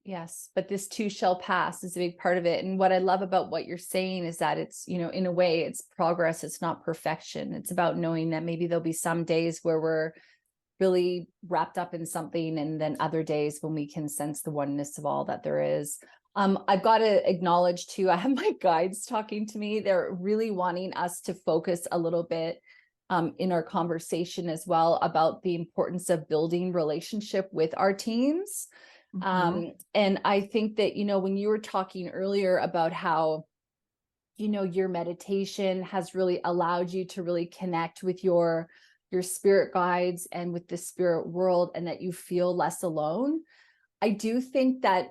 Yes, but this too shall pass is a big part of it. And what I love about what you're saying is that it's, in a way, it's progress. It's not perfection. It's about knowing that maybe there'll be some days where we're really wrapped up in something, and then other days when we can sense the oneness of all that there is. I've got to acknowledge too, I have my guides talking to me. They're really wanting us to focus a little bit in our conversation as well about the importance of building relationship with our teams. And I think that, when you were talking earlier about how, your meditation has really allowed you to really connect with your spirit guides and with the spirit world, and that you feel less alone. I do think that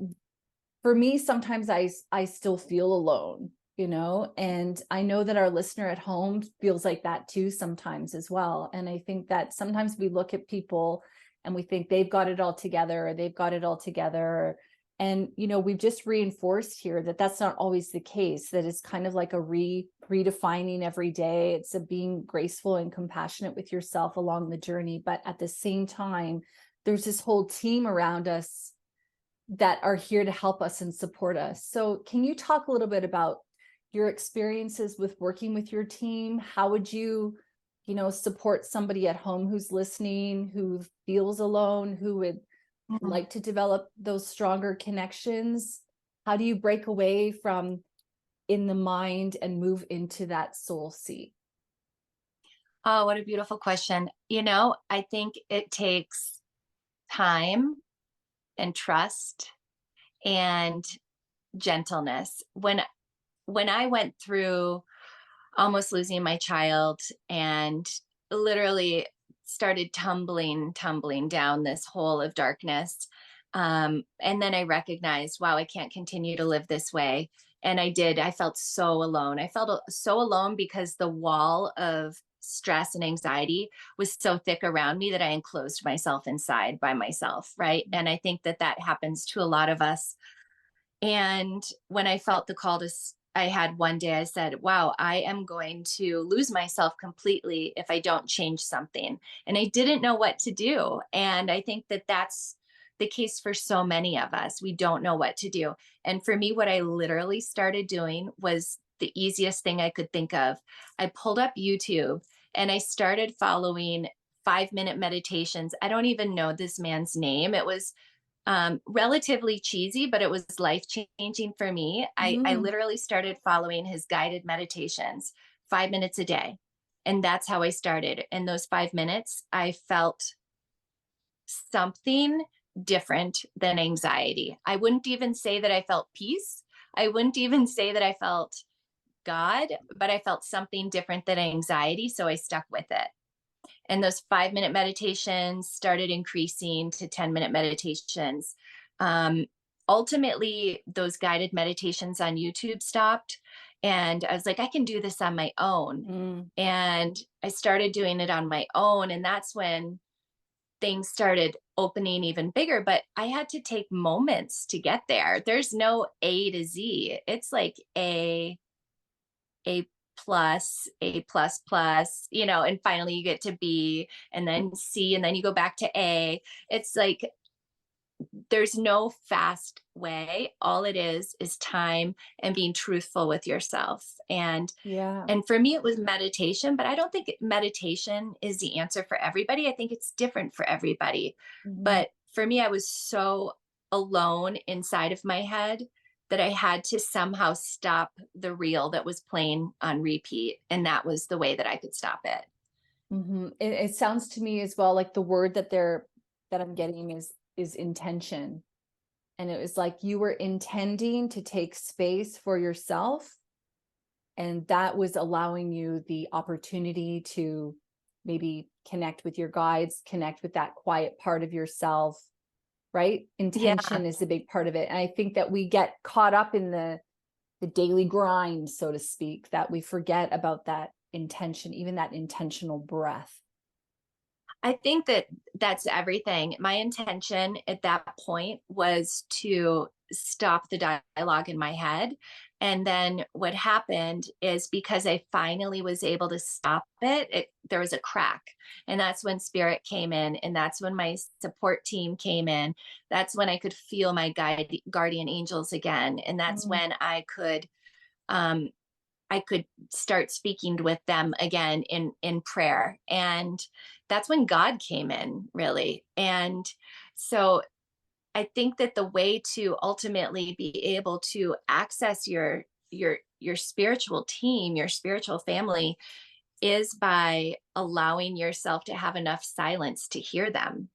for me, sometimes I still feel alone, and I know that our listener at home feels like that too sometimes as well. And I think that sometimes we look at people and we think they've got it all together, or they've got it all together. And, we've just reinforced here that that's not always the case, that it's kind of like a redefining every day. It's a being graceful and compassionate with yourself along the journey. But at the same time, there's this whole team around us that are here to help us and support us. So can you talk a little bit about your experiences with working with your team? How would you, support somebody at home who's listening, who feels alone, who would like to develop those stronger connections? How do you break away from in the mind and move into that soul seat? Oh, what a beautiful question. I think it takes time and trust and gentleness. When I went through almost losing my child and literally started tumbling down this hole of darkness, and then I recognized, wow, I can't continue to live this way. And I felt so alone. I felt so alone because the wall of stress and anxiety was so thick around me that I enclosed myself inside by myself. Right. And I think that happens to a lot of us. And when I felt the call I had one day, I said, wow, I am going to lose myself completely if I don't change something. And I didn't know what to do. And I think that's the case for so many of us. We don't know what to do. And for me, what I literally started doing was the easiest thing I could think of. I pulled up YouTube and I started following 5-minute meditations. I don't even know this man's name. It was relatively cheesy, but it was life changing for me. I literally started following his guided meditations, 5 minutes a day. And that's how I started. In those 5 minutes, I felt something different than anxiety. I wouldn't even say that I felt peace. I wouldn't even say that I felt God, but I felt something different than anxiety. So I stuck with it. And those 5-minute meditations started increasing to 10-minute meditations. Ultimately, those guided meditations on YouTube stopped. And I was like, I can do this on my own. And I started doing it on my own. And that's when things started opening even bigger. But I had to take moments to get there. There's no A to Z. It's like A plus, A plus plus, and finally you get to B and then C and then you go back to A. It's like there's no fast way. All it is time and being truthful with yourself. Yeah. And for me, it was meditation, but I don't think meditation is the answer for everybody. I think it's different for everybody. But for me, I was so alone inside of my head that I had to somehow stop the reel that was playing on repeat. And that was the way that I could stop it. It sounds to me as well like the word that I'm getting is intention. And it was like you were intending to take space for yourself, and that was allowing you the opportunity to maybe connect with your guides, connect with that quiet part of yourself, right? Yeah. Intention is a big part of it. And I think that we get caught up in the daily grind, so to speak, that we forget about that intention, even that intentional breath. I think that's everything. My intention at that point was to stop the dialogue in my head. And then what happened is, because I finally was able to stop there was a crack. And that's when spirit came in, and that's when my support team came in. That's when I could feel my guardian angels again. And that's Mm. when um, I could start speaking with them again in prayer. And that's when God came in, really. And so I think that the way to ultimately be able to access your spiritual team, your spiritual family, is by allowing yourself to have enough silence to hear them.